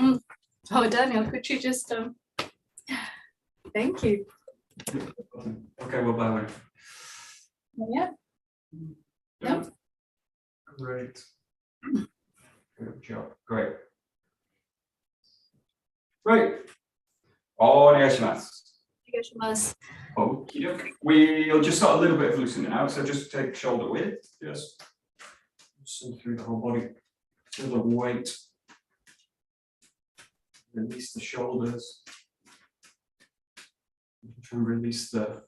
Oh, Daniel, could you just thank you. Okay, we'll bow in. Yeah. Yep. Great. Good job. Great. Right. Onegaishimasu. Okie doke. We'll just start a little bit of loosening out. So just take shoulder width, just loosen through the whole body. Feel the weight. Release the shoulders. Try and release the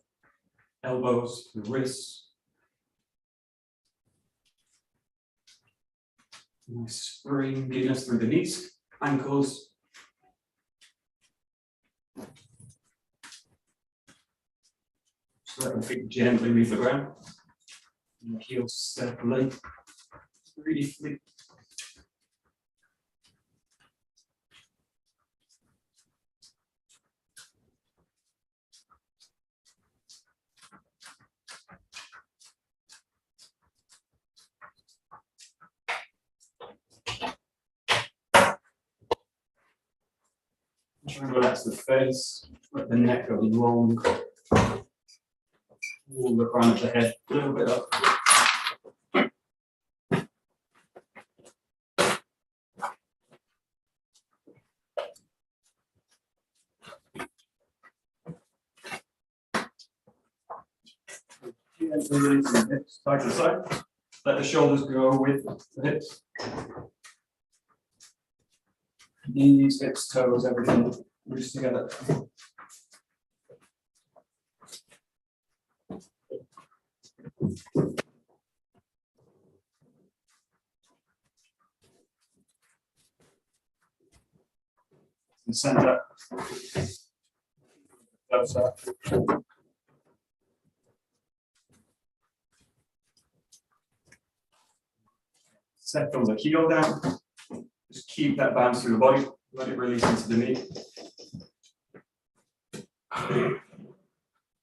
elbows, the wrists. Nice springiness through the knees, ankles. Just let the feet gently leave the ground. And the heels step light, briefly. Try and relax the face, let the neck go long. Pull the crown of the head a little bit up. Gently release the hips side to side. Let the shoulders go with the hips. Knees, hips, toes, everything loose together. And center. Close up. Settle the heel down. Just keep that bounce through the body. Let it release into the knee.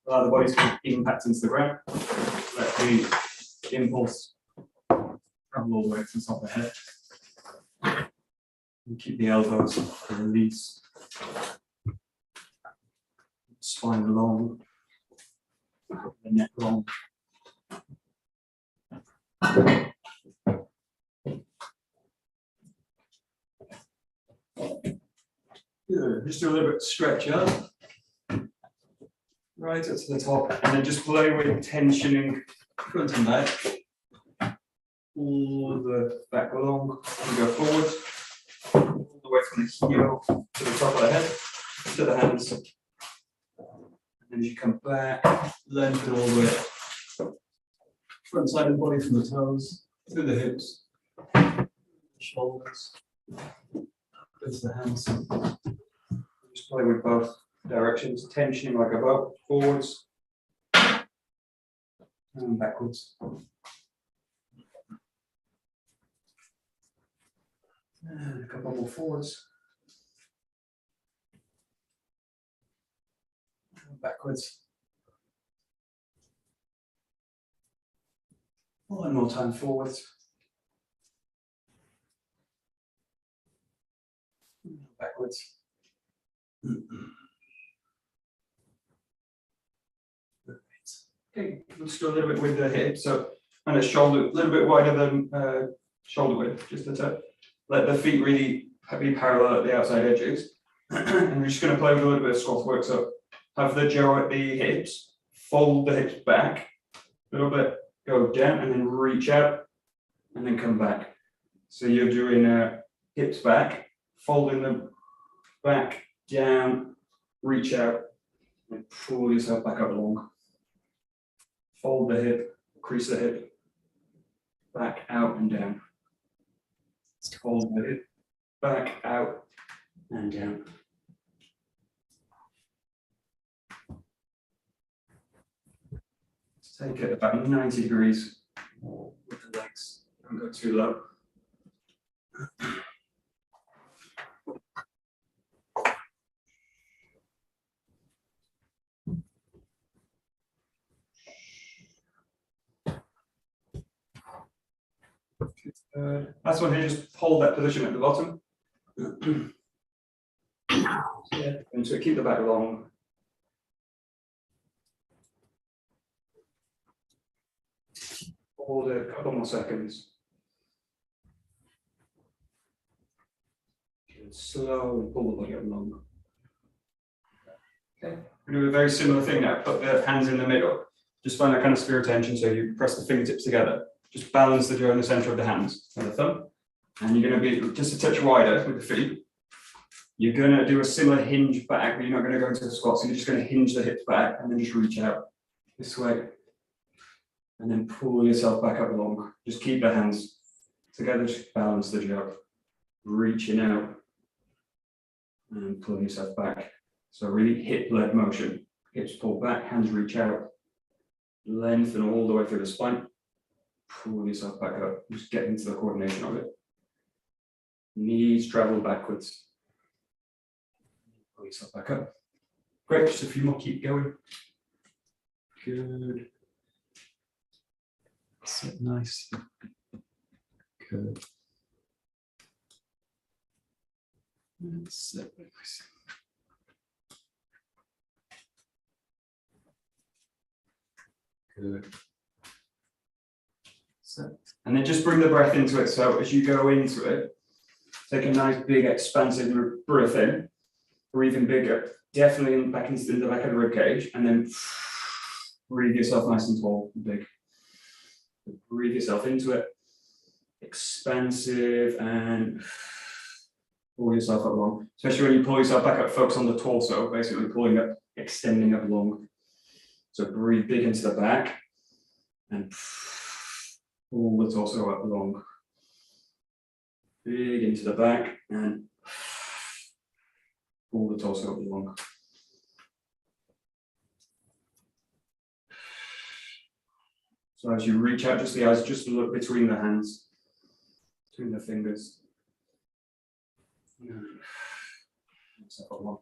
Allow the body to impact into the ground. Let the impulse travel all the way to the top of the head. And keep the elbows released. Spine long. The neck long. Good. Just do a little bit of stretch up. Right up to the top, and then just play with tensioning front and back. Pull the back along and go forward. All the way from the heel to the top of the head, to the hands. And then as you come back, lengthen all the way up. Front side of the body from the toes, through the hips, shoulders. With the hands. Just play with both directions, tensioning like above, forwards and backwards. And a couple more forwards. And backwards. One more time forwards. Backwards. Okay, let's do a little bit with the hip. So, and a shoulder, a little bit wider than shoulder width, just to let the feet really be parallel at the outside edges. And we're just going to play with a little bit of squat work. So, have the jaw at the hips, fold the hips back, a little bit, go down, and then reach out, and then come back. So, you're doing hips back, folding them back, down, reach out, and pull yourself back up long. Fold the hip, crease the hip, back, out, and down. Fold the hip, back, out, and down. Take it about 90 degrees with the legs. Don't go too low. Last one here, just hold that position at the bottom. Yeah, and so keep the back long. Hold it a couple more seconds. Slowly pull the body up long. Okay, we do a very similar thing now. Put the hands in the middle. Just find that kind of sphere tension. So you press the fingertips together. Just balance the jaw in the center of the hands and the thumb. And you're going to be just a touch wider with the feet. You're going to do a similar hinge back, but you're not going to go into the squat. So you're just going to hinge the hips back and then just reach out this way. And then pull yourself back up long. Just keep the hands together, just balance the jaw. Reaching out and pulling yourself back. So really hip-led motion. Hips pull back, hands reach out. Lengthen all the way through the spine. Pull yourself back up. Just get into the coordination of it. Knees travel backwards. Pull yourself back up. Great, just a few more, keep going. Good. Sit nice. Good. And sit nice. Good. So, and then just bring the breath into it. So as you go into it, take a nice big expansive breath in, breathing bigger, definitely back into the back of the rib cage, and then breathe yourself nice and tall and big. Breathe yourself into it, expansive, and pull yourself up long. Especially when you pull yourself back up, focus on the torso, basically pulling up, extending up long. So breathe big into the back and pull the torso up long. Big into the back and pull the torso up long. So as you reach out, just the eyes, just look between the hands, between the fingers.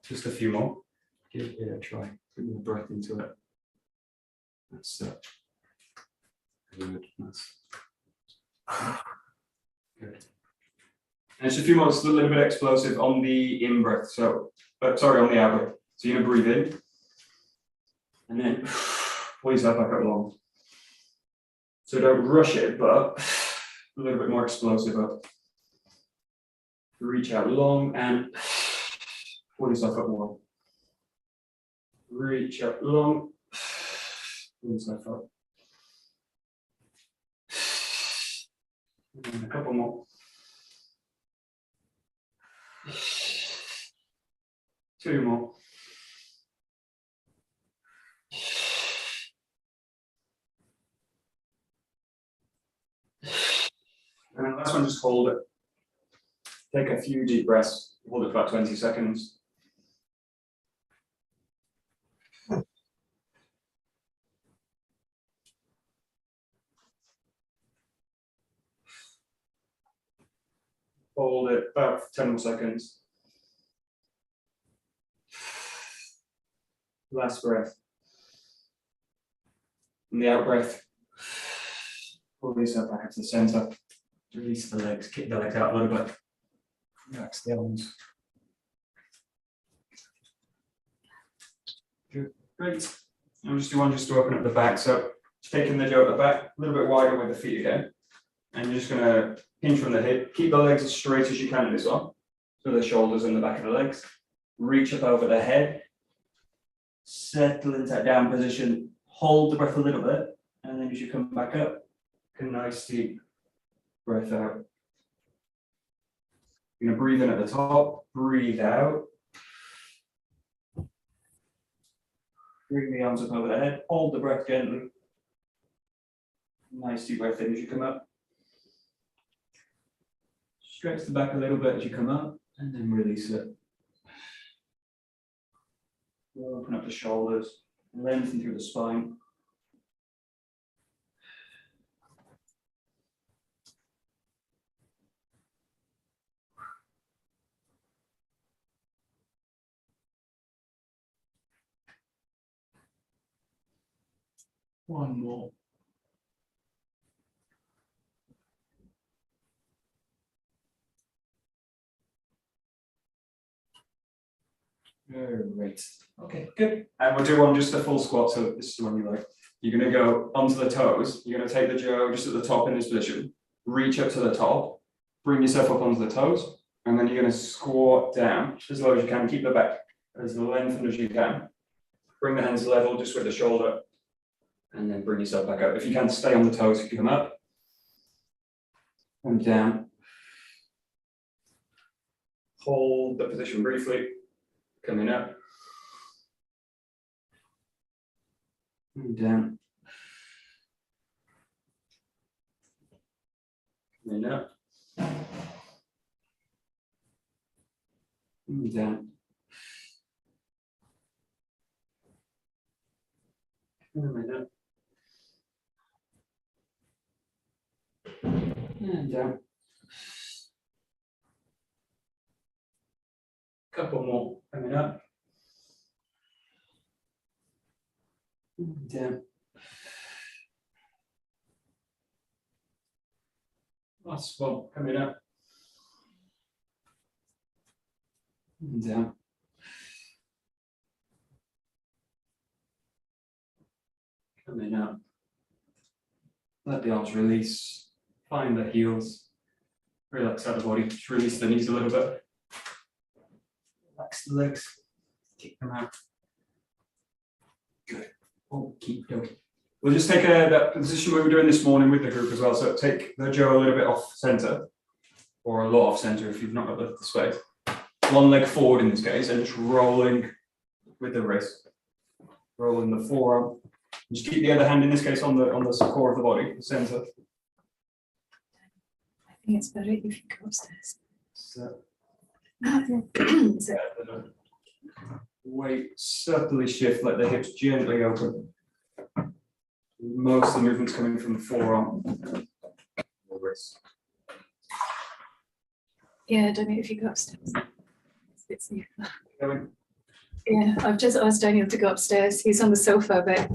Just a few more. Give it a try. Put more breath into it. That's it. Good. Nice. Good. And just a few more, just a little bit explosive on the in breath. So, sorry, on the out breath. So you're gonna breathe in, and then pull yourself back up long. So don't rush it, but a little bit more explosive up. Reach out long and pull yourself up long. Reach up long. Pull yourself up. And a couple more. Two more. And then last one, just hold it. Take a few deep breaths. Hold it for about 20 seconds. Hold it about 10 more seconds. Last breath. And the out breath. Pull yourself back up to the center. Release the legs, kick the legs out a little bit. Relax the arms. Good. Great. I'll just do one just to open up the back. So taking the jaw at the back, a little bit wider with the feet again. And you're just going to hinge from the hip. Keep the legs as straight as you can in this one. So the shoulders and the back of the legs. Reach up over the head. Settle into that down position. Hold the breath a little bit. And then as you come back up, a nice deep breath out. You're going to breathe in at the top. Breathe out. Bring the arms up over the head. Hold the breath gently. Nice deep breath in as you come up. Stretch the back a little bit as you come up, and then release it. Open up the shoulders, lengthen through the spine. One more. Great. Okay, good. And we'll do one just a full squat. So this is the one you like. You're going to go onto the toes. You're going to take the jaw just at the top in this position. Reach up to the top. Bring yourself up onto the toes. And then you're going to squat down as low as you can. Keep the back as lengthened as you can. Bring the hands level just with the shoulder. And then bring yourself back up. If you can, stay on the toes. If you come up. And down. Hold the position briefly. Coming up. And down. Coming up. And down. Coming up. And down. Couple more coming up. And down. Last one coming up. And down. Coming up. Let the arms release. Find the heels. Relax out the body. Just release the knees a little bit. Relax the legs. Kick them out. Good. Oh, keep going. We'll just take that position we were doing this morning with the group as well. So take the jaw a little bit off center, or a lot off center if you've not got the space. One leg forward in this case, and just rolling with the wrist. Rolling the forearm. Just keep the other hand in this case on the core of the body, the center. I think it's better if you go upstairs. So, So, weight subtly shift, let the hips gently open. Most of the movement's coming from the forearm. Or wrist. yeah, I don't know if you go upstairs. It's a bit safer. Going. Yeah, I've just asked Daniel to go upstairs. He's on the sofa, but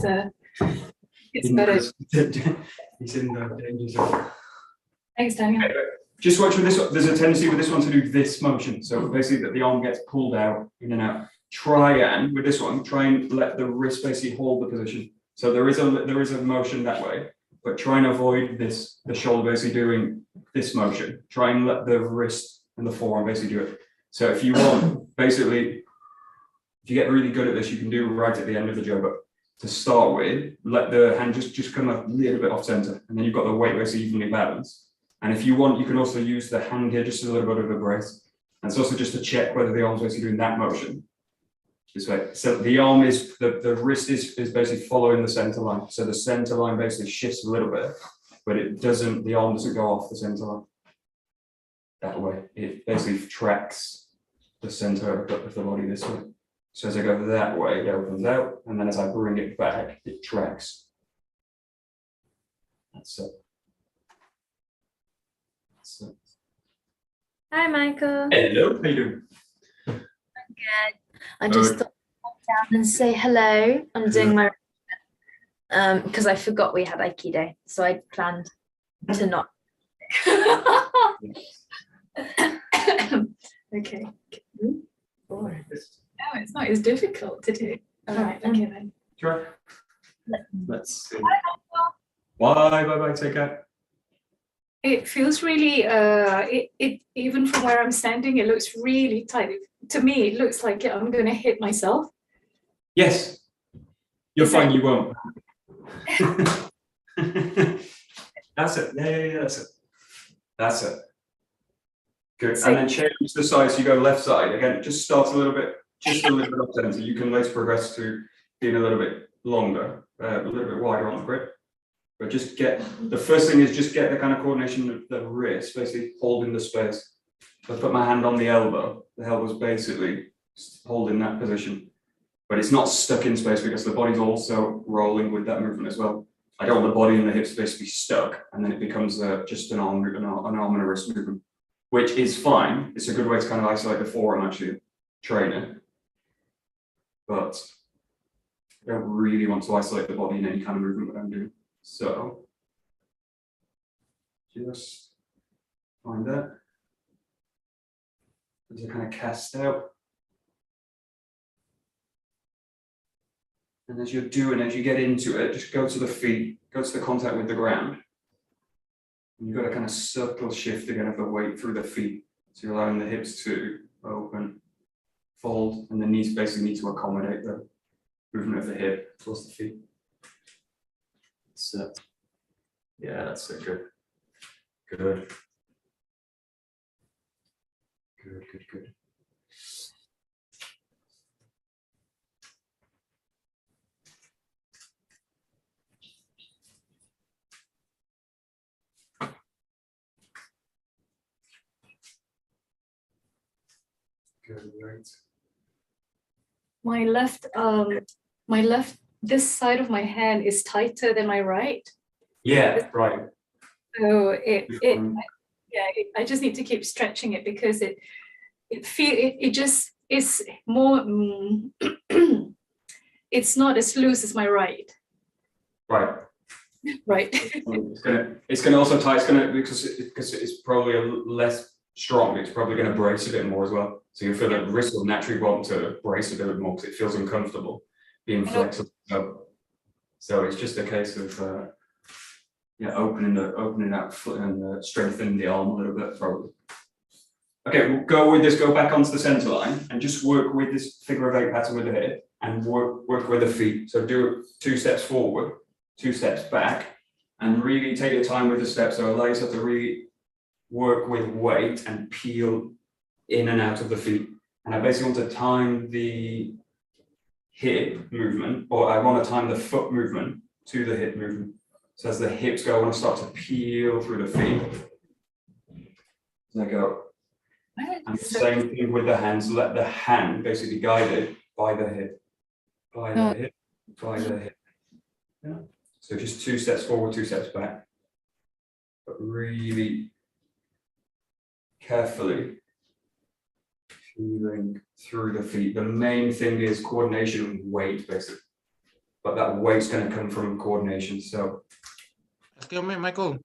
it's better. He's in the danger zone. Thanks, Daniel. Just watch with this one. There's a tendency with this one to do this motion. So basically that the arm gets pulled out, in and out. Try and, with this one, try and let the wrist basically hold the position. So there is a motion that way, but try and avoid this, the shoulder basically doing this motion. Try and let the wrist and the forearm basically do it. So if you want, basically, if you get really good at this, you can do right at the end of the jaw, but to start with, let the hand just come a little bit off center, and then you've got the weight basically evenly balanced. And if you want, you can also use the hand here just as a little bit of a brace. And it's also just to check whether the arm's basically doing that motion. This way. So the arm is, the wrist is basically following the center line. So the center line basically shifts a little bit, but it doesn't, the arm doesn't go off the center line. That way. It basically tracks the center of the body this way. So as I go that way, it opens out, and then as I bring it back, it tracks. That's it. That's it. Hi, Michael. Hello, how you doing? I'm good. I just thought I'd come down and say hello. I'm doing my because I forgot we had Aikido, so I planned to not. Okay. Oh, no, it's not as difficult to do. All right, okay then. Try. Let's see. Bye, take care. It feels really, it even from where I'm standing, it looks really tight. To me, it looks like I'm going to hit myself. Yes. You're fine, you won't. That's it. Yeah, that's it. That's it. Good. So, and then change the side, so you go left side. Again, just start a little bit, just a little bit off center. You can later progress to being a little bit longer, a little bit wider on the grip. But just get, the first thing is just get the kind of coordination of the wrist, basically holding the space. I put my hand on the elbow's basically holding that position. But it's not stuck in space because the body's also rolling with that movement as well. I don't want the body and the hips basically stuck, and then it becomes just an arm and a wrist movement, which is fine. It's a good way to kind of isolate the forearm, actually, train it. But I don't really want to isolate the body in any kind of movement that I'm doing. So just find that. As I kind of cast out. And as you're doing it, as you get into it, just go to the feet, go to the contact with the ground. And you've got a kind of subtle shift again of the weight through the feet. So you're allowing the hips to open, fold, and the knees basically need to accommodate the movement of the hip towards the feet. So, yeah, that's so good. Good. Good, good, good. Good, right. My left, this side of my hand is tighter than my right. Yeah, right. So I just need to keep stretching it because it's more, it's not as loose as my right. Right. Right. It's gonna also tie. It's gonna because it's probably less strong. It's probably going to brace a bit more as well. So you feel the wrist will naturally want to brace a bit more because it feels uncomfortable being flexible. So it's just a case of opening that foot and strengthening the arm a little bit probably. Okay, we'll go with this. Go back onto the center line and just work with this figure of 8 pattern with the hip and work with the feet. So do 2 steps forward, 2 steps back, and really take your time with the steps. So allow yourself to really work with weight and peel in and out of the feet. And I basically want to time the hip movement, or I want to time the foot movement to the hip movement. So as the hips go, I want to start to peel through the feet. As I go. And the same thing with the hands. Let the hand basically guide it by the hip. By the hip, by the hip. Yeah. So just 2 steps forward, 2 steps back. But really carefully feeling through the feet. The main thing is coordination and weight, basically. But that weight's going to come from coordination. So, excuse me, Michael.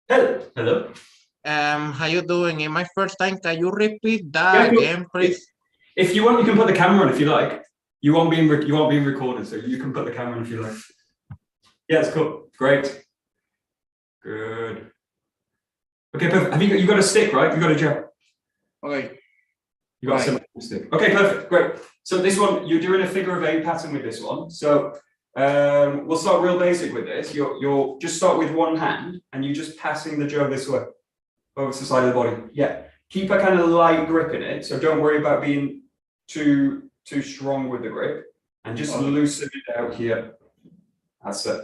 Hello. How you doing? In my first time, can you repeat that again, please? If you want, you can put the camera on if you like. You won't be recorded, so you can put the camera on if you like. Yeah, it's cool. Great. Good. Okay, perfect. Have you got a stick, right? You got a gel. Okay. You got a stick. Okay, perfect. Great. So this one, you're doing a figure of 8 pattern with this one. So we'll start real basic with this. You'll just start with one hand and you're just passing the jo this way over to the side of the body. Yeah. Keep a kind of light grip in it. So don't worry about being too strong with the grip and just loosen it out here. That's it.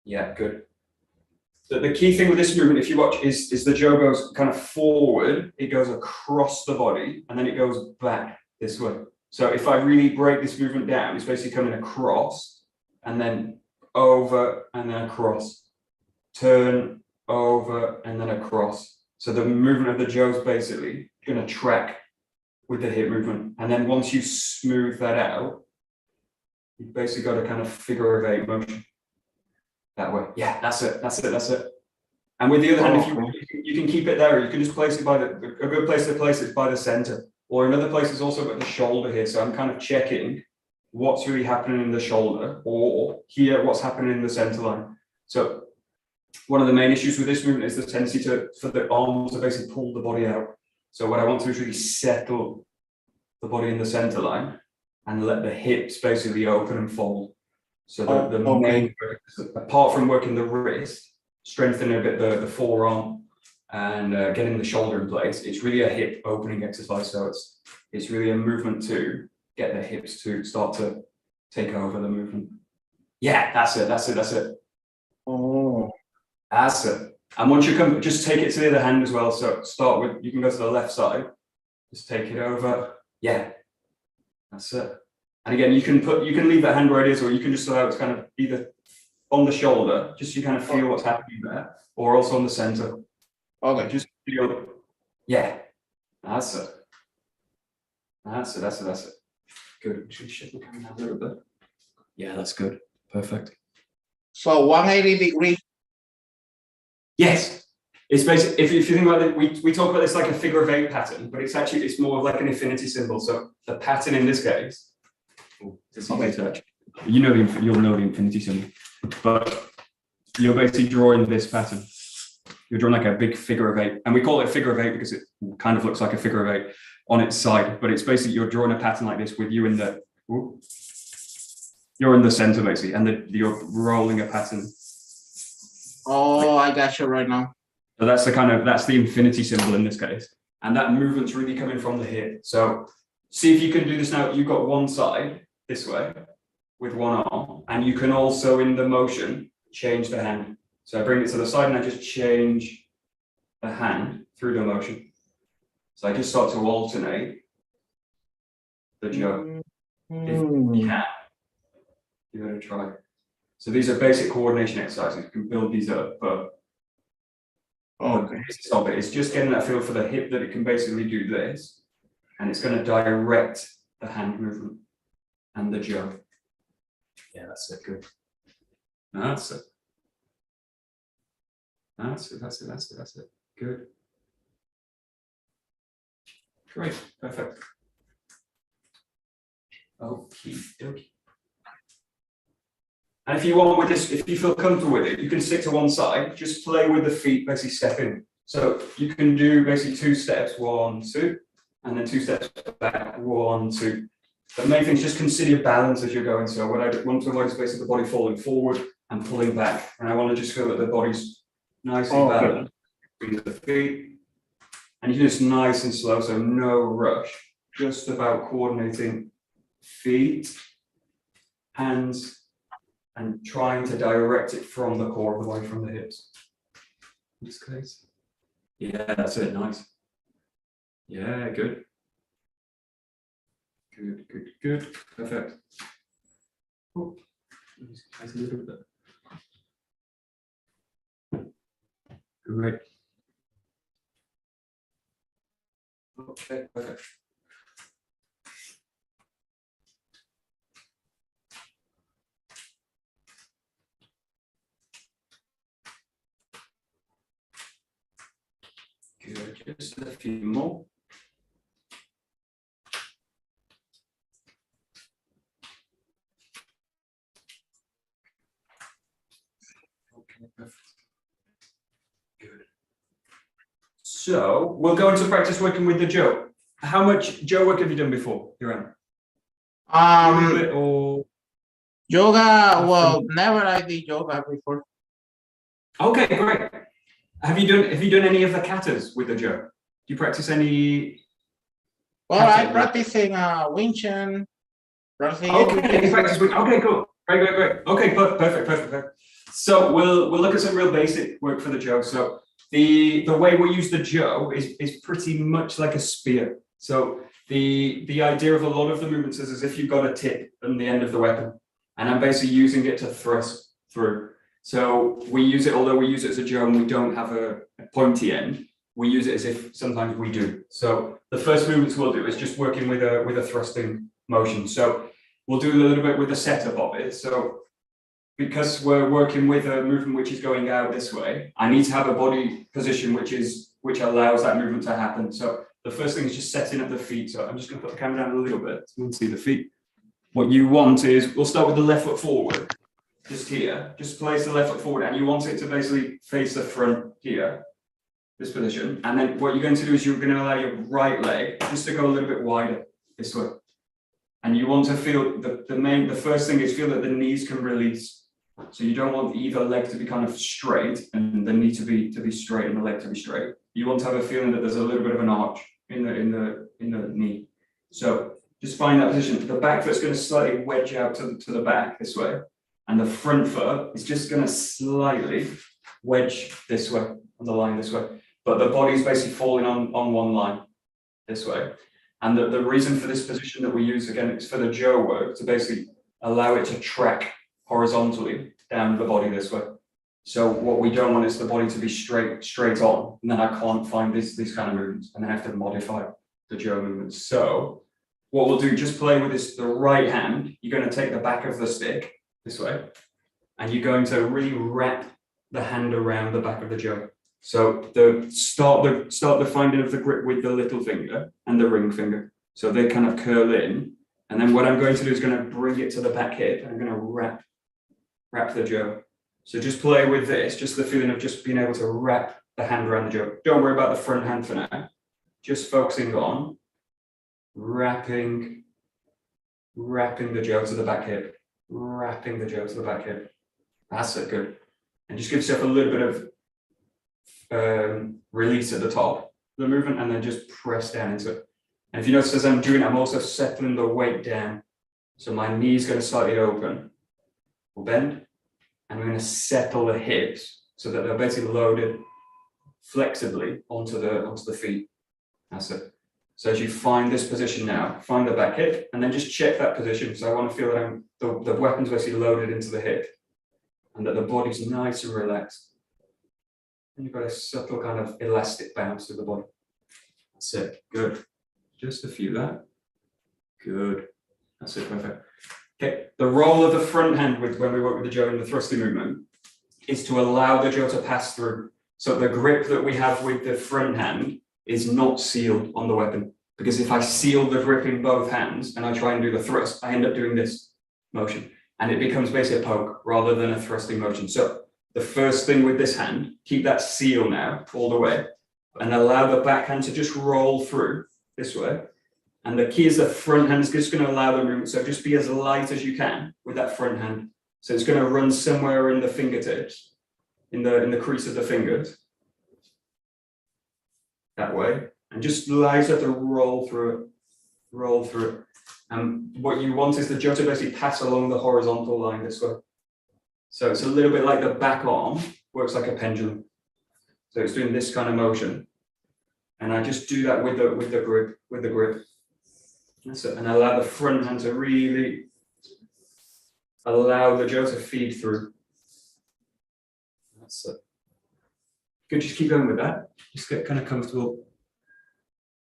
Yeah, good. So the key thing with this movement, if you watch, is the jo goes kind of forward, it goes across the body, and then it goes back this way. So if I really break this movement down, it's basically coming across, and then over, and then across. Turn, over, and then across. So the movement of the jo is basically going to track with the hip movement. And then once you smooth that out, you've basically got a kind of figure of 8 motion. That way. Yeah, that's it. That's it. That's it. And with the other hand, if you can keep it there, you can just place it by a good place to place it is by the center. Or another place is also got the shoulder here. So I'm kind of checking what's really happening in the shoulder, or here what's happening in the center line. So one of the main issues with this movement is the tendency for the arms to basically pull the body out. So what I want to do is really settle the body in the center line and let the hips basically open and fold. So the main, apart from working the wrist, strengthening a bit the forearm and getting the shoulder in place, it's really a hip opening exercise. So it's really a movement to get the hips to start to take over the movement. Yeah, that's it. That's it. That's it. Oh, that's it. And once you come, just take it to the other hand as well. So start with, you can go to the left side, just take it over. Yeah, that's it. And again, you can leave that hand where it is, or you can just allow it to kind of either on the shoulder, just so you kind of feel what's happening there, or also on the center. okay. Just feel, yeah, that's it. That's it, that's it, that's it. Good. Should shift the camera down a little bit. Yeah, that's good. Perfect. So 180 degrees. Yes. It's basically, if you think about it, we talk about this like a figure of 8 pattern, but it's more of like an infinity symbol. So the pattern in this case Cool. It's easy to touch. You know you'll know the infinity symbol, but you're basically drawing this pattern. You're drawing like a big figure of 8, and we call it a figure of 8 because it kind of looks like a figure of 8 on its side. But it's basically you're drawing a pattern like this with you in the. You're in the center basically, and you're rolling a pattern. Oh, I got you right now. So that's the infinity symbol in this case, and that movement's really coming from the hip. So see if you can do this now. You've got one side this way with one arm, and you can also in the motion change the hand. So I bring it to the side and I just change the hand through the motion. So I just start to alternate the 𝘱𝘁. If you can, give it a try. So these are basic coordination exercises. You can build these up, but it's just getting that feel for the hip that it can basically do this, and it's going to direct the hand movement and the 𝘱𝘁. Yeah, that's it. Good. That's it. That's it. Good. Great. Perfect. Okie dokie. And if you want with this, if you feel comfortable with it, you can stick to one side, just play with the feet, basically step in. So you can do basically 2 steps, 1, 2, and then 2 steps back, 1, 2. The main thing is just consider your balance as you're going. So what I want to avoid is basically the body falling forward and pulling back. And I want to just feel that the body's nice and balanced between the feet. And you do this nice and slow, so no rush, just about coordinating feet, hands, and trying to direct it from the core away from the hips. In this case. Yeah, that's it, nice. Yeah, good. Good. Perfect. Oh, a little bit. Great. Okay, perfect. Good, just a few more. Okay, perfect. Good. So we'll go into practice working with the 𝘱𝘁. How much 𝘱𝘁 work have you done before, Joanne? Or Yoga, well, never I did yoga before. okay, great. Have you done any of the katas with the 𝘱𝘁? Do you practice any? Well, I practicing Wing Chun, Brazilian. Okay, you practice with, okay, cool. Great. Okay, perfect. So we'll look at some real basic work for the 𝘱𝘁. So the way we use the 𝘱𝘁 is pretty much like a spear. So the idea of a lot of the movements is as if you've got a tip on the end of the weapon, and I'm basically using it to thrust through. So we use it, although we use it as a 𝘱𝘁 and we don't have a pointy end, we use it as if sometimes we do. So the first movements we'll do is just working with a thrusting motion. So we'll do a little bit with the setup of it. So because we're working with a movement which is going out this way, I need to have a body position which allows that movement to happen. So the first thing is just setting up the feet. So I'm just going to put the camera down a little bit so you can see the feet. What you want is, we'll start with the left foot forward. Just here, just place the left foot forward, and you want it to basically face the front here, this position. And then what you're going to do is you're going to allow your right leg just to go a little bit wider this way. And you want to feel the first thing is feel that the knees can release. So you don't want either leg to be kind of straight and the knee to be straight and the leg to be straight. You want to have a feeling that there's a little bit of an arch in the knee. So just find that position. The back foot's going to slightly wedge out to the back this way. And the front foot is just going to slightly wedge this way, on the line this way. But the body's basically falling on one line this way. And the reason for this position that we use, again, it's for the 𝘱𝘁 work, to basically allow it to track horizontally down the body this way. So what we don't want is the body to be straight on, and then I can't find these kind of movements, and then I have to modify the 𝘱𝘁 movements. So what we'll do, just play with the right hand. You're going to take the back of the stick this way, and you're going to really wrap the hand around the back of the 𝘱𝘁. So start the finding of the grip with the little finger and the ring finger. So they kind of curl in, And then what I'm going to do is going to bring it to the back hip, and I'm going to wrap the 𝗏. So just play with this, just the feeling of just being able to wrap the hand around the 𝗏. Don't worry about the front hand for now. Just focusing on wrapping the 𝗏 to the back hip, wrapping the 𝗏 to the back hip. That's it, good. And just give yourself a little bit of release at the top of the movement, and then just press down into it. And if you notice as I'm doing it, I'm also settling the weight down. So my knee's going to slightly open or bend, and I'm going to settle the hips so that they're basically loaded flexibly onto the feet. That's it. So as you find this position now, find the back hip, and then just check that position. So I want to feel that the weapon's basically loaded into the hip, and that the body's nice and relaxed. And you've got a subtle kind of elastic bounce to the body. That's it. Good. Just a few that. Good. That's it. Perfect. Okay. The role of the front hand when we work with the 𝗏 in the thrusting movement is to allow the 𝗏 to pass through. So the grip that we have with the front hand is not sealed on the weapon. Because if I seal the grip in both hands and I try and do the thrust, I end up doing this motion. And it becomes basically a poke rather than a thrusting motion. So the first thing with this hand, keep that seal now all the way, and allow the back hand to just roll through this way. And the key is the front hand is just going to allow the movement. So just be as light as you can with that front hand. So it's going to run somewhere in the fingertips, in the crease of the fingers. That way. And just allow yourself to roll through it. And what you want is the 𝗏 to basically pass along the horizontal line this way. So it's a little bit like the back arm works like a pendulum. So it's doing this kind of motion. And I just do that with the grip. That's it. And allow the front hand to really allow the 𝗏 to feed through. That's it. Good, just keep going with that. Just get kind of comfortable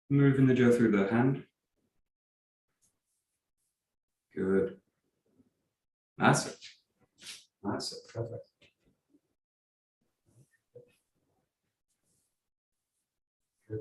moving the 𝗏 through the hand. Good. That's it. That's it. Perfect. Good.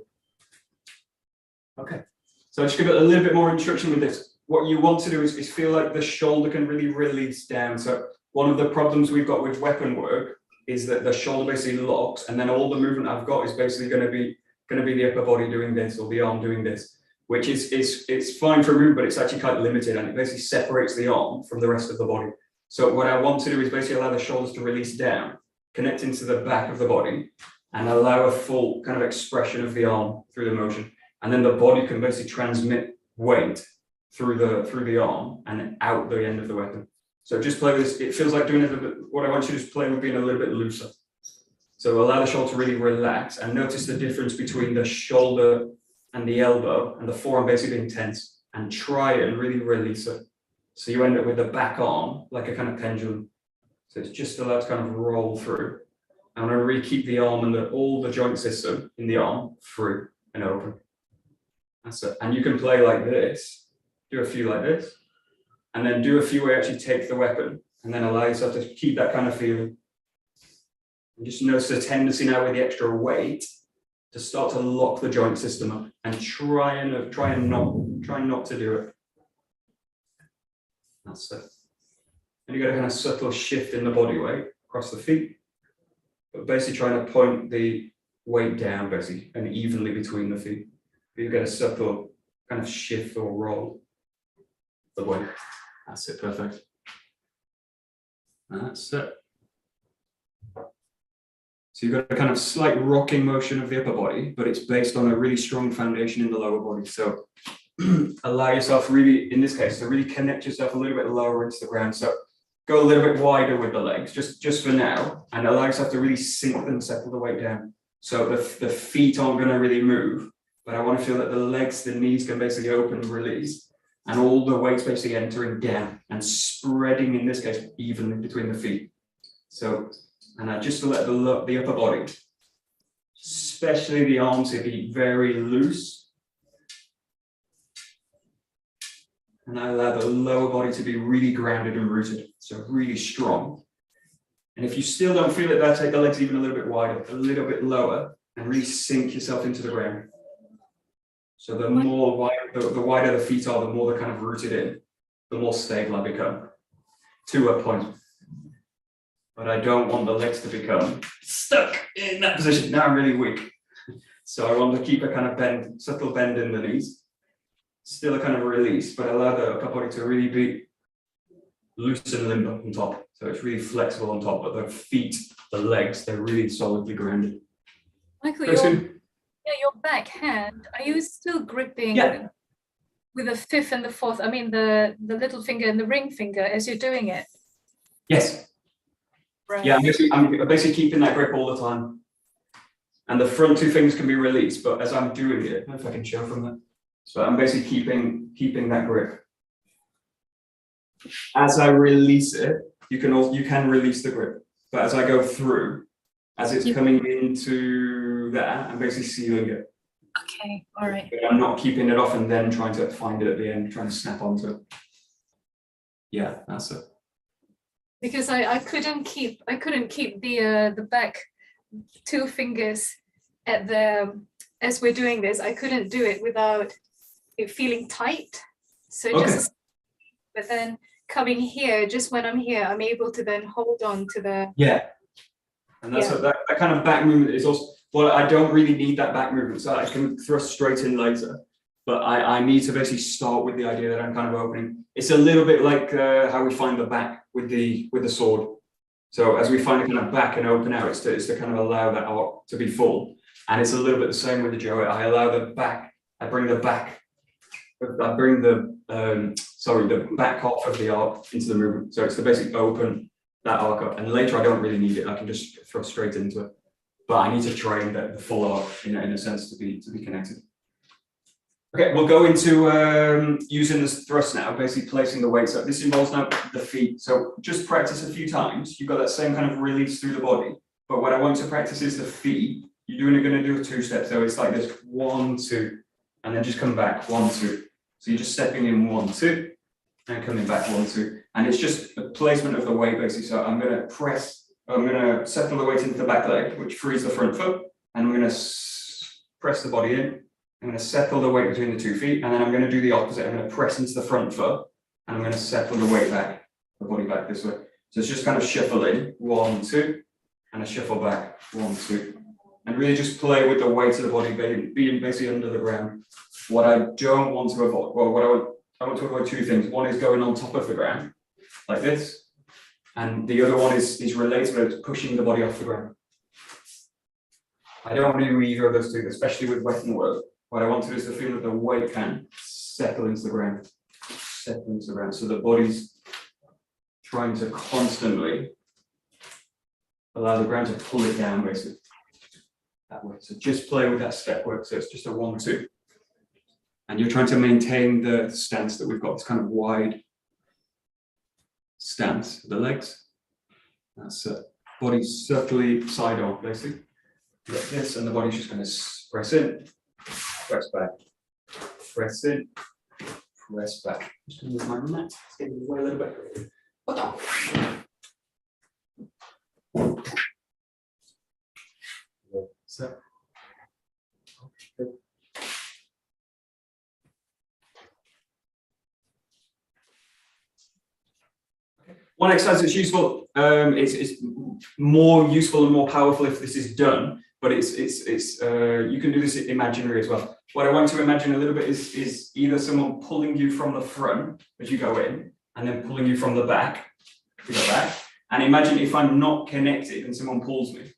Okay. So I'll just give it a little bit more instruction with this. What you want to do is feel like the shoulder can really release down. So one of the problems we've got with weapon work is that the shoulder basically locks, and then all the movement I've got is basically going to be the upper body doing this or the arm doing this, which is it's fine for movement, but it's actually quite limited, and it basically separates the arm from the rest of the body. So what I want to do is basically allow the shoulders to release down, connect into the back of the body, and allow a full kind of expression of the arm through the motion. And then the body can basically transmit weight through the arm and out the end of the weapon. So just play with this. It feels like doing it a bit. What I want you to just play with being a little bit looser. So allow the shoulder to really relax, and notice the difference between the shoulder and the elbow and the forearm basically being tense, and try it and really release it. So you end up with the back arm like a kind of pendulum. So it's just allowed to kind of roll through. And I want to really keep the arm and all the joint system in the arm free and open. That's it. And you can play like this, do a few like this, and then do a few where you actually take the weapon, and then allow yourself to keep that kind of feeling. And just notice the tendency now with the extra weight to start to lock the joint system up, and try not to do it. That's it. And you got a kind of subtle shift in the body weight across the feet, but basically trying to point the weight down basically and evenly between the feet. You get a subtle kind of shift or roll the weight. That's it. Perfect. That's it. So you've got a kind of slight rocking motion of the upper body, but it's based on a really strong foundation in the lower body. So allow yourself really, in this case, to really connect yourself a little bit lower into the ground. So go a little bit wider with the legs, just for now, and allow yourself to really sink and settle the weight down. So the feet aren't going to really move, but I want to feel that the legs, the knees can basically open and release, and all the weight's basically entering down and spreading, in this case, evenly between the feet. So, and I just to let the upper body, especially the arms, to be very loose. And I allow the lower body to be really grounded and rooted, so really strong. And if you still don't feel it there, take the legs even a little bit wider, a little bit lower, and really sink yourself into the ground. So the more wide, the wider the feet are, the more they're kind of rooted in, the more stable I become to a point. But I don't want the legs to become stuck in that position. Now I'm really weak. So I want to keep a kind of bend, subtle bend in the knees, still a kind of release, but allow the upper body to really be loose and limber on top. So it's really flexible on top, but the feet, the legs, they're really solidly grounded. Michael, your back hand, are you still gripping with the fifth and the fourth? I mean, the little finger and the ring finger as you're doing it? Yes. Right. Yeah, I'm basically keeping that grip all the time. And the front two fingers can be released, but as I'm doing it, I don't know if I can show from that. So I'm basically keeping that grip. As I release it, you can release the grip. But as I go through, as it's coming into that, I'm basically sealing it. Okay, all right. But I'm not keeping it off and then trying to find it at the end, trying to snap onto it. Yeah, that's it. Because I couldn't keep the back two fingers at the, as we're doing this, I couldn't do it without it feeling tight. So just, but then coming here, just when I'm here, I'm able to then hold on to the. Yeah. And that's that kind of back movement is also, well, I don't really need that back movement, so I can thrust straight in later. But I need to basically start with the idea that I'm kind of opening. It's a little bit like how we find the back with the sword. So as we find a kind of back and open out, it's to kind of allow that arc to be full. And it's a little bit the same with the Joe. I allow the back, I bring the back half of the arc into the movement. So it's to basically open that arc up. And later I don't really need it. I can just throw straight into it. But I need to train the full arc in a sense to be connected. Okay, we'll go into using this thrust now, basically placing the weight. So this involves now the feet. So just practice a few times. You've got that same kind of release through the body. But what I want to practice is the feet. You're going to do a two-step. So it's like this 1, 2, and then just come back 1, 2. So you're just stepping in 1, 2, and coming back 1, 2. And it's just a placement of the weight basically. So I'm going to settle the weight into the back leg, which frees the front foot. And I'm going to press the body in. I'm going to settle the weight between the 2 feet, and then I'm going to do the opposite. I'm going to press into the front foot, and I'm going to settle the weight back, the body back this way. So it's just kind of shuffle in, 1, 2, and a shuffle back, 1, 2. And really just play with the weight of the body being basically under the ground. What I don't want to avoid, well, I want to avoid 2 things. One is going on top of the ground, like this. And the other one is related to pushing the body off the ground. I don't want to do either of those 2, especially with Western work. What I want to do is to feel that the weight can settle into the ground, So the body's trying to constantly allow the ground to pull it down, basically. That way. So just play with that step work. So it's just a 1, 2. And you're trying to maintain the stance that we've got, this kind of wide stance of the legs. That's it. Body subtly side on, basically. Like this, and the body's just going to press in. Press back, press in, press back. Just going to move my mat, it's getting away a little bit. So, one exercise that's useful, it's more useful and more powerful if this is done. But you can do this imaginary as well. What I want to imagine a little bit is either someone pulling you from the front as you go in, and then pulling you from the back to go back. And imagine if I'm not connected and someone pulls me,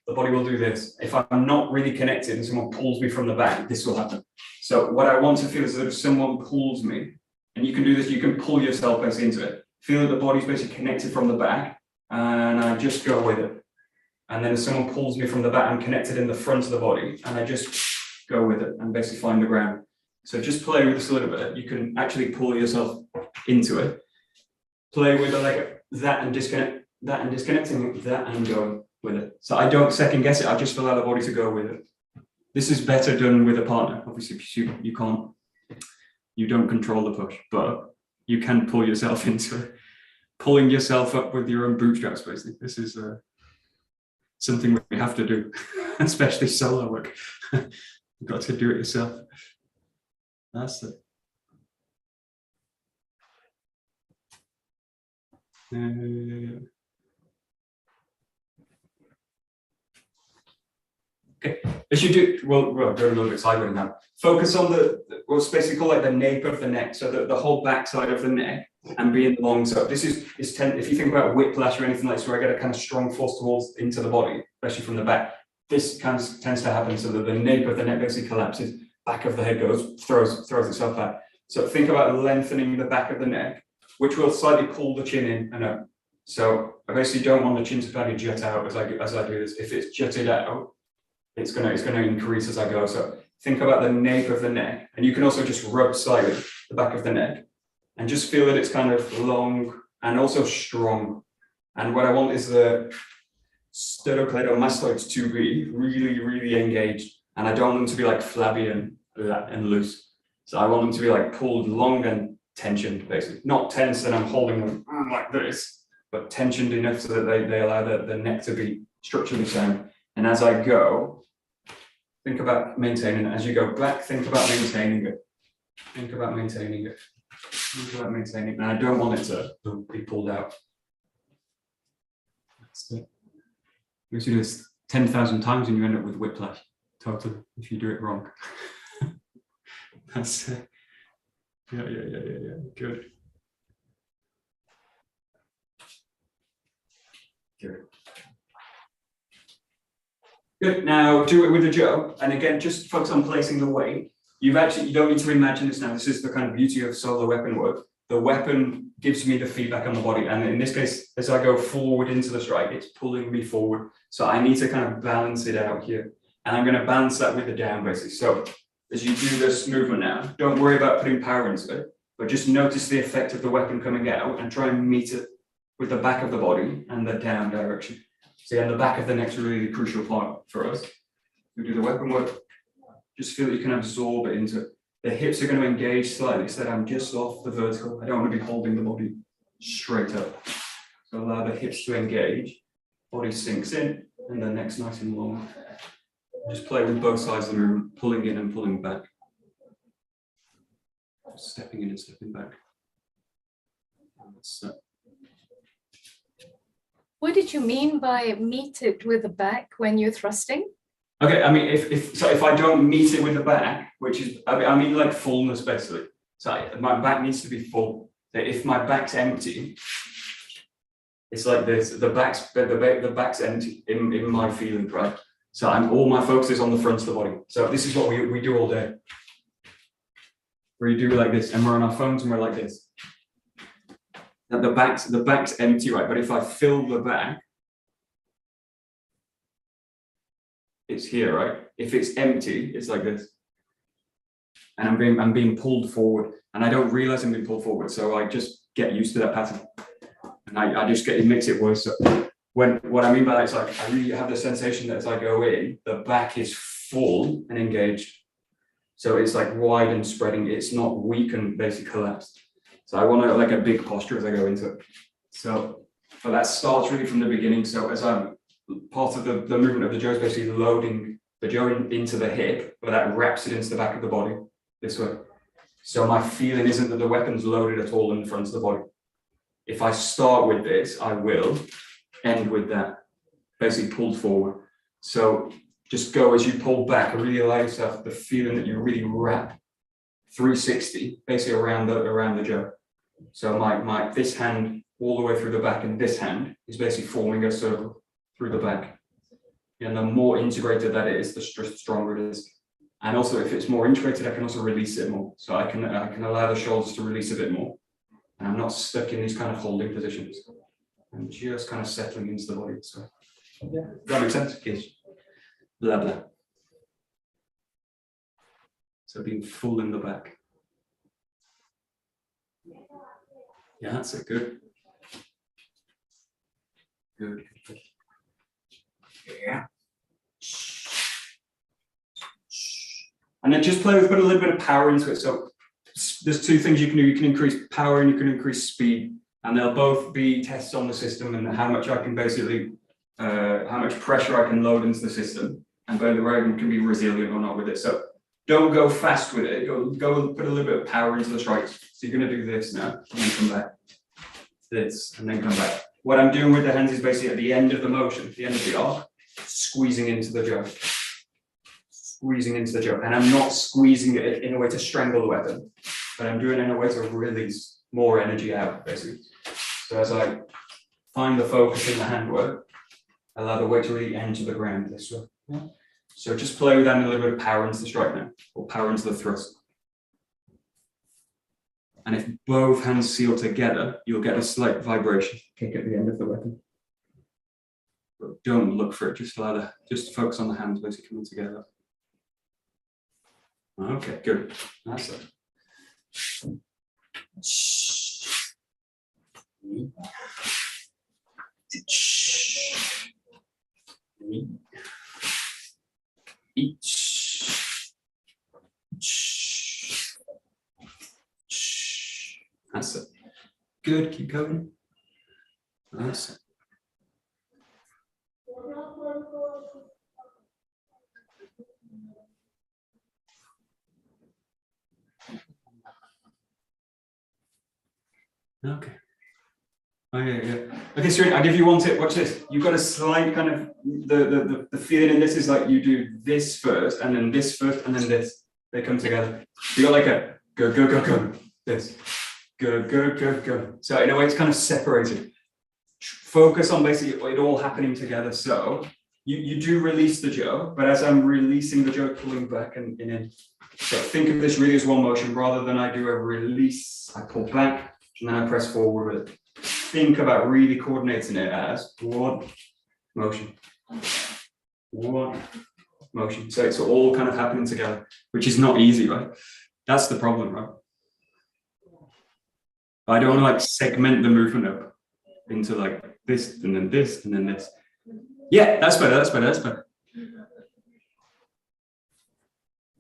the body will do this. If I'm not really connected and someone pulls me from the back, this will happen. So what I want to feel is that if someone pulls me, and you can do this, you can pull yourself basically into it. Feel that the body's basically connected from the back, and I just go with it. And then if someone pulls me from the back, I'm connected in the front of the body, and I just go with it and basically find the ground. So just play with this a little bit. You can actually pull yourself into it. Play with the leg, that and disconnect, that and disconnecting, that and going with it. So I don't second guess it. I just allow the body to go with it. This is better done with a partner. Obviously, you don't control the push, but you can pull yourself into it. Pulling yourself up with your own bootstraps, basically. This is something we have to do, especially solo work. You've got to do it yourself. That's it. Okay, as you do, we'll go a little bit sideways now. Focus on what's basically called like the nape of the neck, so the whole back side of the neck, and being long. So this is if you think about whiplash or anything like this, where I get a kind of strong force towards into the body, especially from the back, this kind of tends to happen so that the nape of the neck basically collapses, back of the head throws itself back. So think about lengthening the back of the neck, which will slightly pull the chin in and up. So I basically don't want the chin to kind of jut out as I do this. If it's jutted out, it's gonna increase as I go. So think about the nape of the neck, and you can also just rub slightly the back of the neck, and just feel that it's kind of long and also strong. And what I want is the 𝘱𝘰𝘪𝘩𝘦𝘥 to be really engaged, and I don't want them to be like flabby and loose. So I want them to be like pulled long and tensioned, basically. Not tense that I'm holding them like this, but tensioned enough so that they allow the neck to be structurally sound. And as I go, think about maintaining it. As you go back, think about maintaining it. Think about maintaining it. Think about maintaining it. And I don't want it to be pulled out. That's it. You should do this 10,000 times and you end up with whiplash, totally, if you do it wrong. That's it. Yeah. Good. Good. Now do it with a 𝘗, and again, just focus on placing the weight. You don't need to imagine this now. This is the kind of beauty of solo weapon work. The weapon gives me the feedback on the body, and in this case, as I go forward into the strike, it's pulling me forward. So I need to kind of balance it out here, and I'm going to balance that with the down basically. So as you do this movement now, don't worry about putting power into it, but just notice the effect of the weapon coming out and try and meet it with the back of the body and the down direction. So yeah, the back of the neck's really the crucial part for us. We do the weapon work, just feel that you can absorb it into it. The hips are going to engage slightly so that I'm just off the vertical. I don't want to be holding the body straight up. So allow the hips to engage, body sinks in, and the neck's nice and long. Just play with both sides of the movement, pulling in and pulling back. Stepping in and stepping back. What did you mean by meet it with the back when you're thrusting? Okay, I mean, if I don't meet it with the back, which is, I mean like fullness basically. So my back needs to be full. If my back's empty, it's like this. The back's empty in my feeling, right? So all my focus is on the front of the body. So this is what we do all day. We do like this, and we're on our phones and we're like this. Now the back's empty, right? But if I fill the back, it's here, right? If it's empty, it's like this. And I'm being pulled forward, and I don't realize I'm being pulled forward. So I just get used to that pattern, and I just it makes it worse. So what I mean by that is like I really have the sensation that as I go in, the back is full and engaged. So it's like wide and spreading. It's not weak and basically collapsed. So I want to like a big posture as I go into it. So, but that starts really from the beginning. So as I'm part of the movement of the 𝘗 is basically loading the 𝘗 into the hip, but that wraps it into the back of the body this way. So my feeling isn't that the weapon's loaded at all in the front of the body. If I start with this, I will end with that, basically pulled forward. So just go as you pull back, really allow yourself the feeling that you really wrap 360 basically around the 𝘗. So my this hand all the way through the back, and this hand is basically forming a circle through the back. And the more integrated that is, the stronger it is. And also, if it's more integrated, I can also release it more. So I can allow the shoulders to release a bit more, and I'm not stuck in these kind of holding positions. I'm just kind of settling into the body. So yeah, does that make sense? Yes. Blah blah. So being full in the back. Yeah, that's it. Good. Good. Yeah. And then just put a little bit of power into it. So there's two things you can do. You can increase power and you can increase speed, and they'll both be tests on the system and how much I can basically, how much pressure I can load into the system, and whether I can be resilient or not with it. So don't go fast with it. Go put a little bit of power into the strikes. So you're going to do this now, and then come back. This, and then come back. What I'm doing with the hands is basically at the end of the motion, the end of the arc, squeezing into the jaw. Squeezing into the jaw. And I'm not squeezing it in a way to strangle the weapon, but I'm doing it in a way to release more energy out, basically. So as I find the focus in the handwork, allow the weight to really enter the ground this way. Yeah. So just play with adding a little bit of power into the strike now, or power into the thrust. And if both hands seal together, you'll get a slight vibration kick at the end of the weapon. But don't look for it, just focus on the hands basically coming together. Okay, good. That's it. That's it. Good, keep going. That's it. Okay. Oh yeah. Okay, so I'll give you one tip. Watch this. You've got a slight kind of the feeling in this is like you do this first, and then this first, and then this. They come together. You got like a go, this. Go. So in a way, it's kind of separated. Focus on basically it all happening together. So you do release the jaw, but as I'm releasing the jaw, pulling back and in. So think of this really as one motion rather than I do a release. I pull back and then I press forward with it. Think about really coordinating it as one motion. One motion. So it's all kind of happening together, which is not easy, right? That's the problem, right? I don't want to like segment the movement up into like this and then this and then this. Yeah, that's better.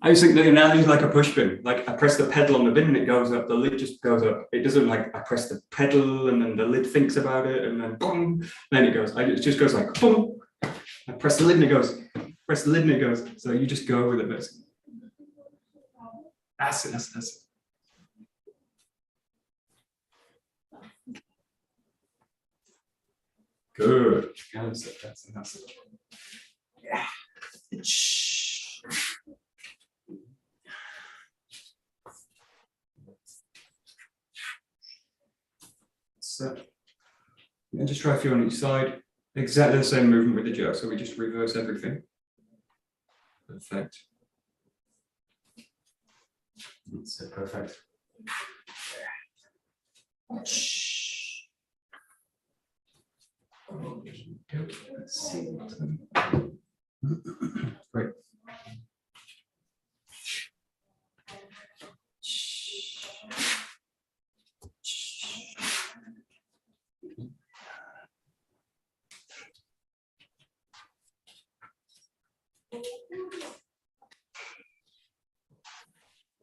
I just think the analogy is like a push pin. Like I press the pedal on the bin and it goes up, the lid just goes up. It doesn't like I press the pedal and then the lid thinks about it and then boom, then it goes. It just goes like boom. I press the lid and it goes. Press the lid and it goes. So you just go with it basically. That's it. Good. That's it. Yeah. So, and just try a few on each side. Exactly the same movement with the jaw. So we just reverse everything. Perfect. That's it. Perfect. Let's see. Great.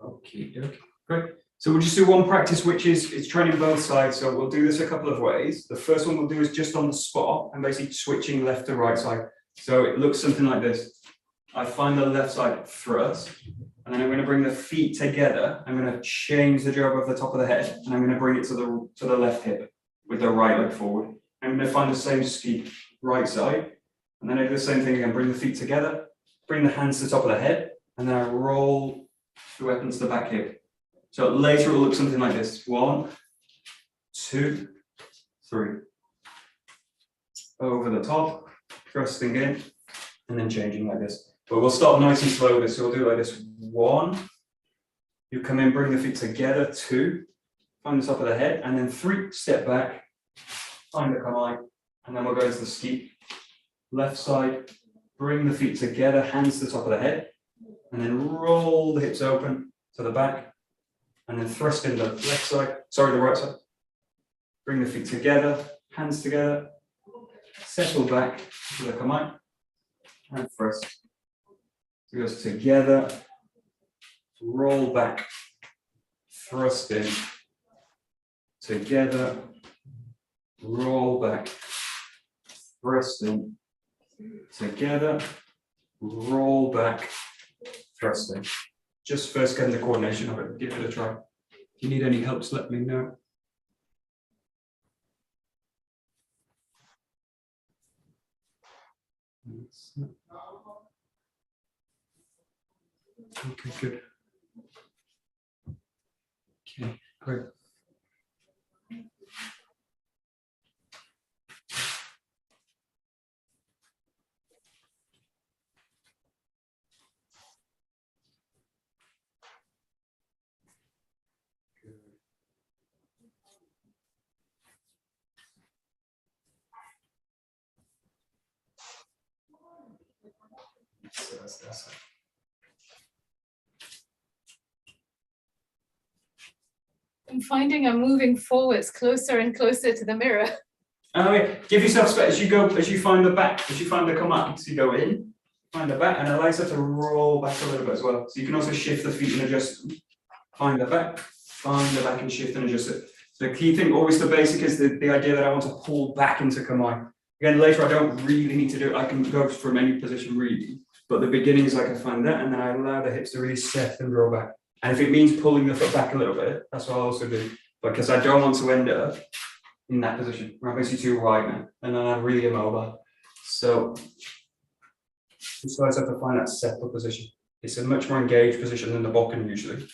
Okay, great. So we'll just do one practice, which is training both sides. So we'll do this a couple of ways. The first one we'll do is just on the spot and basically switching left to right side. So it looks something like this. I find the left side thrust, and then I'm going to bring the feet together. I'm going to change the jaw above the top of the head, and I'm going to bring it to the left hip with the right leg forward. I'm going to find the same skeep right side, and then I do the same thing again. Bring the feet together, bring the hands to the top of the head, and then I roll the weapon to the back hip. So later it will look something like this. 1, 2, 3. Over the top, thrusting in, and then changing like this. But we'll start nice and slow with this. So we'll do it like this. 1, you come in, bring the feet together. 2, find the top of the head, and then 3, step back, find the kamai, and then we'll go into the skeep. Left side, bring the feet together, hands to the top of the head, and then roll the hips open to the back. And then thrust in the the right side. Bring the feet together, hands together, settle back to the kamai, and thrust. So it goes together, roll back, thrust in, together, roll back, thrust in, together, roll back, thrust in. just first getting the coordination of it, give it a try. If you need any help, just let me know. Okay, good. Okay, great. That's it. I'm finding I'm moving forwards closer and closer to the mirror. Oh yeah, give yourself space as you find the back, as you find the commands, you go in, find the back, and allow yourself to roll back a little bit as well. So you can also shift the feet and adjust them. Find the back and shift and adjust it. So the key thing, always the basic, is the idea that I want to pull back into kamae. Again, later I don't really need to do it, I can go from any position really. But the beginning is like I find that, and then I allow the hips to really set and draw back. And if it means pulling the foot back a little bit, that's what I'll also do. Because I don't want to end up in that position where I'm basically too wide now, and then I'm really immobile. So just guys have to find that separate position. It's a much more engaged position than the bokken usually.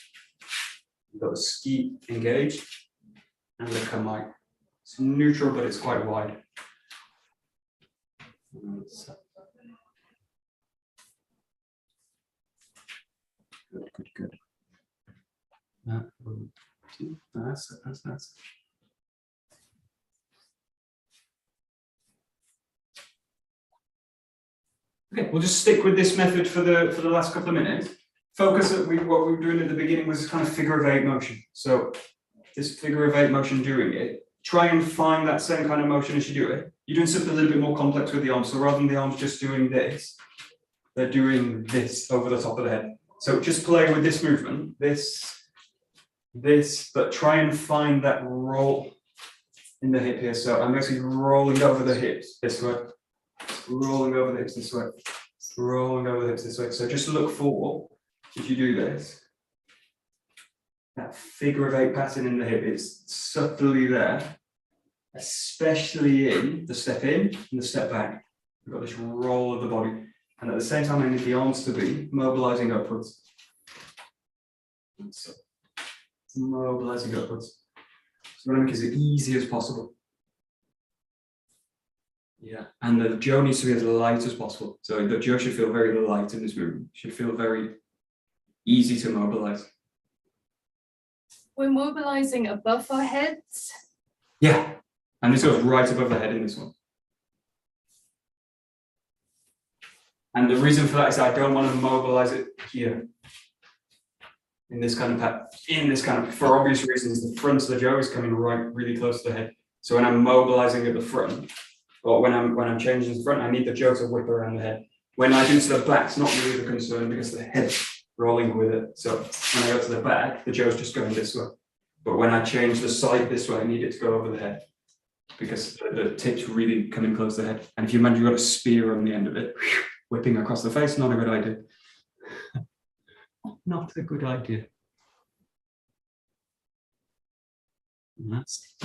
You've got the ski engaged and the kamae. It's neutral, but it's quite wide. Good. That's it. Okay, we'll just stick with this method for the last couple of minutes. Focus at what we were doing at the beginning was kind of figure of eight motion. So this figure of eight motion doing it, try and find that same kind of motion as you do it. You're doing something a little bit more complex with the arms. So rather than the arms just doing this, they're doing this over the top of the head. So just play with this movement, this, but try and find that roll in the hip here. So I'm basically rolling over the hips this way, rolling over the hips this way, rolling over the hips this way. So just look for, if you do this, that figure of eight pattern in the hip is subtly there, especially in the step in and the step back. We've got this roll of the body. And at the same time, I need the arms to be mobilizing upwards. So, mobilizing upwards. So I'm going to make it as easy as possible. Yeah, and the jaw needs to be as light as possible. So the jaw should feel very light in this movement. Should feel very easy to mobilize. We're mobilizing above our heads. Yeah, and this goes right above the head in this one. And the reason for that is I don't want to mobilize it here. In this kind of, for obvious reasons, the front of the jaw is coming right really close to the head. So when I'm mobilizing at the front, or when I'm changing the front, I need the jaw to whip around the head. When I do to the back, it's not really the concern because the head's rolling with it. So when I go to the back, the jaw's just going this way. But when I change the side this way, I need it to go over the head because the tip's really coming close to the head. And if you imagine you've got a spear on the end of it, whipping across the face, not a good idea. Not a good idea. And that's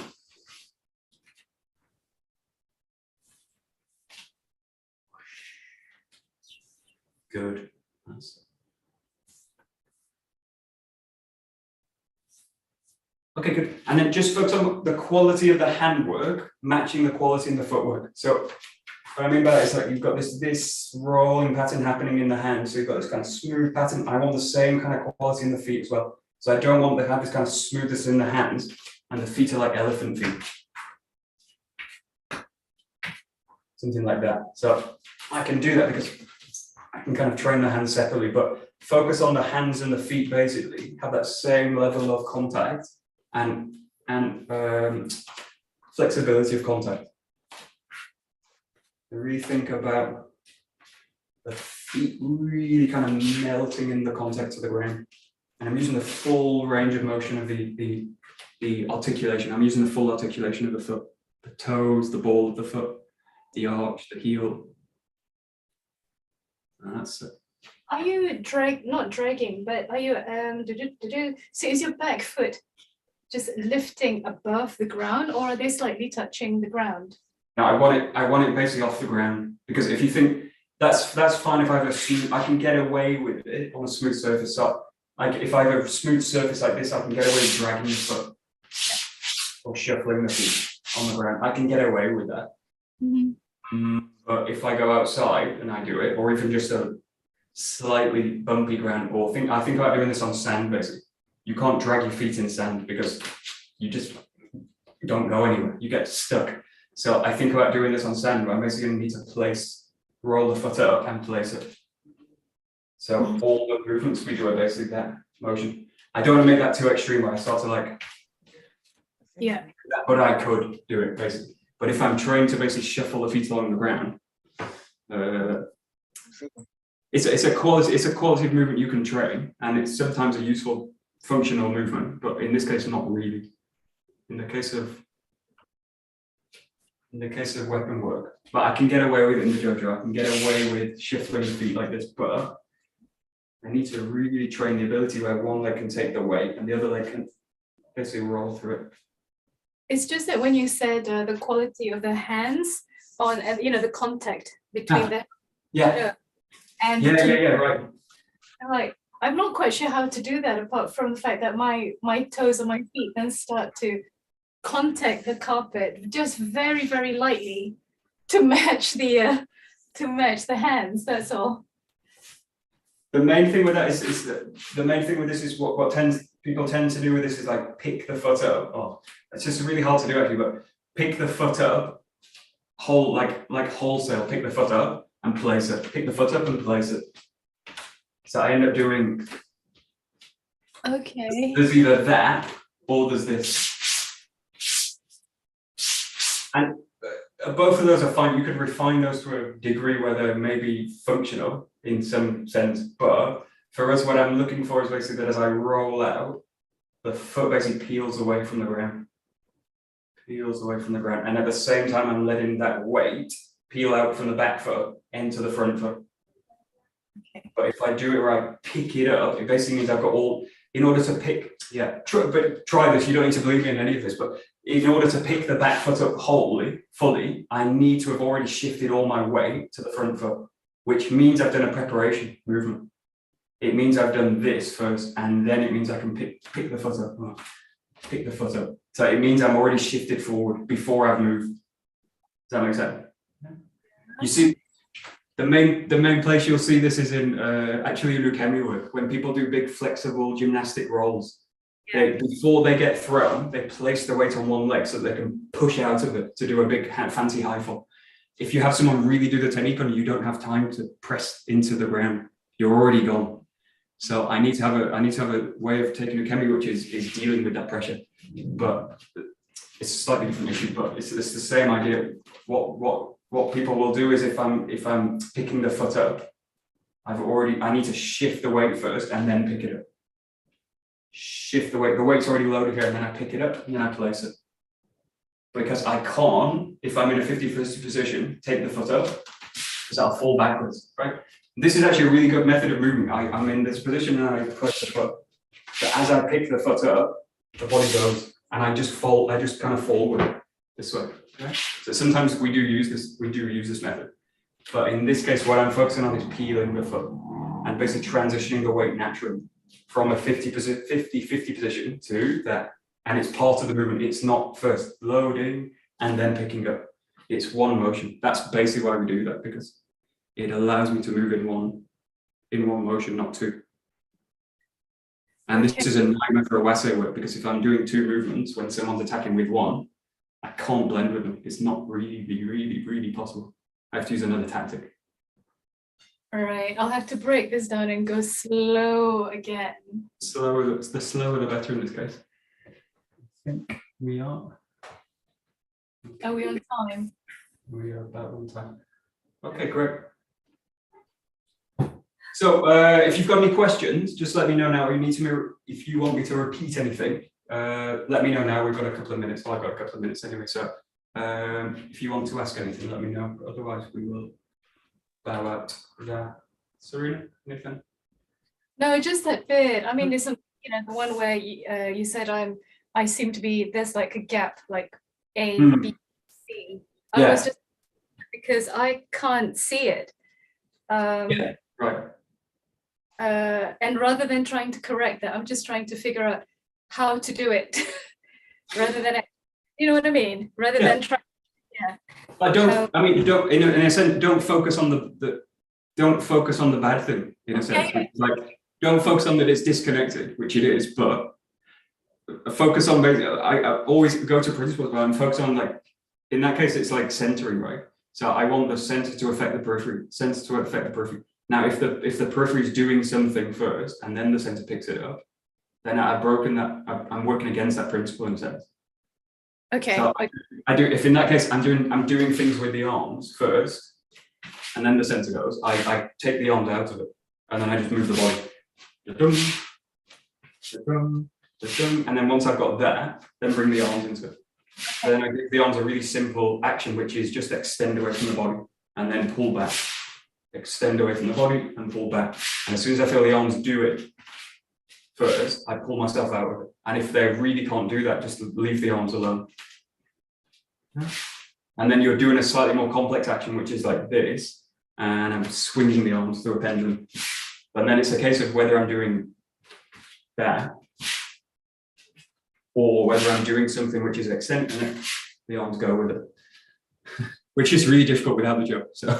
good. That's okay, good. And then just focus on the quality of the handwork, matching the quality in the footwork. So what I mean by that is like you've got this rolling pattern happening in the hand. So you've got this kind of smooth pattern. I want the same kind of quality in the feet as well. So I don't want to have this kind of smoothness in the hands and the feet are like elephant feet. Something like that. So I can do that because I can kind of train the hands separately, but focus on the hands and the feet basically, have that same level of contact and flexibility of contact. Really think about the feet really kind of melting in the contact of the ground. And I'm using the full range of motion of the articulation. I'm using the full articulation of the foot, the toes, the ball of the foot, the arch, the heel. And that's it. Are you not dragging, but are you so is your back foot just lifting above the ground, or are they slightly touching the ground? No, I want it basically off the ground, because if you think that's fine if I have a smooth, I can get away with it on a smooth surface. So like if I have a smooth surface like this, I can get away with dragging the foot or shuffling the feet on the ground. I can get away with that. But if I go outside and I do it, or even just a slightly bumpy ground, or I think about doing this on sand basically. You can't drag your feet in sand because you just don't go anywhere. You get stuck. So I think about doing this on sand, but I'm basically going to need to roll the foot up and place it. So all the movements we do are basically that motion. I don't want to make that too extreme where I start to like, yeah. But I could do it basically. But if I'm trained to basically shuffle the feet along the ground, it's a quality of movement you can train, and it's sometimes a useful functional movement, but in this case, not really. In the case of weapon work, but I can get away with it in the dojo. I can get away with shuffling the feet like this, but I need to really train the ability where one leg can take the weight and the other leg can basically roll through it. It's just that when you said the quality of the hands on, the contact between the and right. I'm like, I'm not quite sure how to do that, apart from the fact that my toes on my feet then start to contact the carpet just very, very lightly to match the hands. That's all. The main thing with that is that the main thing with this is what people tend to do with this is like pick the foot up. Oh, it's just really hard to do actually, but pick the foot up, wholesale, pick the foot up and place it. Pick the foot up and place it. So I end up doing. Okay. There's either that or there's this. And both of those are fine. You could refine those to a degree where they're maybe functional in some sense. But for us, what I'm looking for is basically that as I roll out, the foot basically peels away from the ground. Peels away from the ground. And at the same time, I'm letting that weight peel out from the back foot into the front foot. Okay. But if I do it where I pick it up, it basically means I've got all, in order to pick, try this, you don't need to believe me in any of this, but in order to pick the back foot up fully, I need to have already shifted all my weight to the front foot, which means I've done a preparation movement. It means I've done this first, and then it means I can pick the foot up. Pick the foot up. So it means I'm already shifted forward before I've moved. Does that make sense? You see, the main place you'll see this is in actually in ukemi work. When people do big flexible gymnastic rolls, before they get thrown, they place the weight on one leg so they can push out of it to do a big fancy high fall. If you have someone really do the technique on you, you don't have time to press into the ground. You're already gone. So I need to have a way of taking ukemi, which is dealing with that pressure. But it's a slightly different issue, but it's the same idea. What people will do is if I'm picking the foot up, I need to shift the weight first and then pick it up. Shift the weight. The weight's already loaded here, and then I pick it up and then I place it. Because I can't, if I'm in a 50-50 position, take the foot up, because I'll fall backwards, right? This is actually a really good method of moving. I'm in this position and I push the foot. But as I pick the foot up, the body goes, and I just kind of fall with it this way. Okay? So sometimes we do use this method. But in this case, what I'm focusing on is peeling the foot and basically transitioning the weight naturally from a 50-50 position to that. And it's part of the movement. It's not first loading and then picking up. It's one motion. That's basically why we do that, because it allows me to move in one motion, not two. And this is a nightmare for a 𝘰𝘰𝘪𝘩 work, because if I'm doing two movements when someone's attacking with one, I can't blend with them. It's not really possible. I have to use another tactic. All right, I'll have to break this down and go slow again. The slower the better in this case. I think we are. Are we on time? We are about on time. Okay, great. So if you've got any questions, just let me know now. If you want me to repeat anything, let me know now. We've got a couple of minutes. Well, I've got a couple of minutes anyway. So if you want to ask anything, let me know. Otherwise, we will bow out. Serena, anything? No, just that bit. I mean, it's the one where you said I seem to be, there's like a gap, like A, B, C. I was just, because I can't see it. Yeah, right. And rather than trying to correct that, I'm just trying to figure out how to do it rather than, you know what I mean? Rather than try. Yeah. But don't in a sense, don't focus on don't focus on the bad thing in a sense. Okay. Like, don't focus on that it's disconnected, which it is, but focus on basically, I always go to principles and focus on, like, in that case, it's like centering, right? So I want the center to affect the periphery, Now, if the periphery is doing something first and then the center picks it up, then I've broken that, I'm working against that principle in a sense. Okay. So I do, if in that case, I'm doing things with the arms first, and then the center goes, I take the arms out of it, and then I just move the body. And then once I've got that, then bring the arms into it. And then I give the arms a really simple action, which is just extend away from the body and then pull back. Extend away from the body and pull back. And as soon as I feel the arms do it first, I pull myself out of it. And if they really can't do that, just leave the arms alone. And then you're doing a slightly more complex action, which is like this, and I'm swinging the arms through a pendulum. But then it's a case of whether I'm doing that or whether I'm doing something which is extending it, the arms go with it, which is really difficult without the joke. So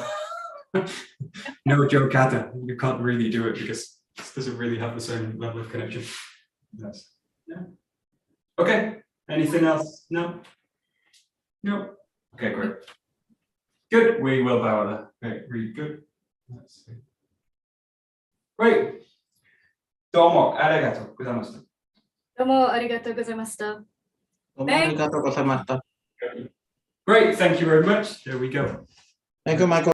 no joke kata, you can't really do it because it doesn't really have the same level of connection. Yes. Yeah. Okay. Anything else? No. No. Okay, great. Good. We will bow that. Okay, really good. Let's see. Great. Domo arigatou gozaimashita. どうもありがとうございました。 Arigatou gozaimasu. Great. Thank you very much. There we go. Thank you, Michael.